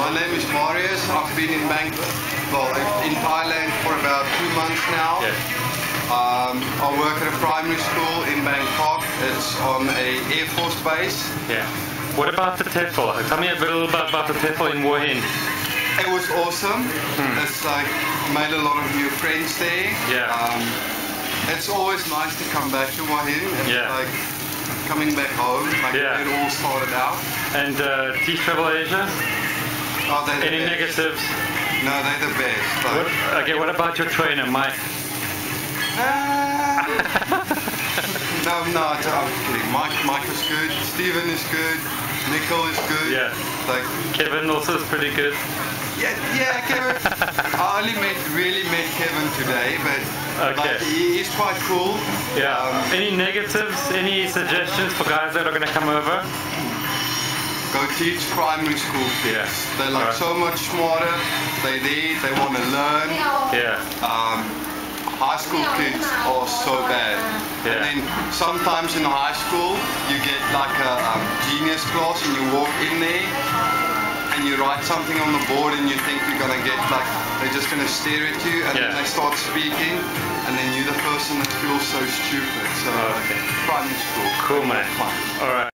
My name is Marius. I've been in in Thailand for about 2 months now. Yeah. I work at a primary school in Bangkok. It's on a Air Force base. Yeah. What about the TEFL? Tell me a little bit about the TEFL in Hua Hin. It was awesome. It's like made a lot of new friends there. Yeah. It's always nice to come back to Hua Hin. It's like coming back home, like where it all started out. And Teach Travel Asia? Oh, any negatives? No, they're the best. Like, what about your trainer, Mike? No, I'm kidding. Mike is good. Steven is good. Nicole is good. Yeah. Like Kevin also is pretty good. Yeah, Kevin. I only really met Kevin today, but like, he's quite cool. Yeah. Any negatives? Any suggestions for guys that are going to come over? Go teach primary school kids. Yeah. They're like so much smarter. They're there. They want to learn. Yeah. High school kids are so bad. Yeah. And then sometimes in high school you get like a genius class and you walk in there and you write something on the board and you think you're gonna get like, they're just gonna stare at you and then they start speaking and then you're the person that feels so stupid. So primary school. Cool, man. Fun. Alright.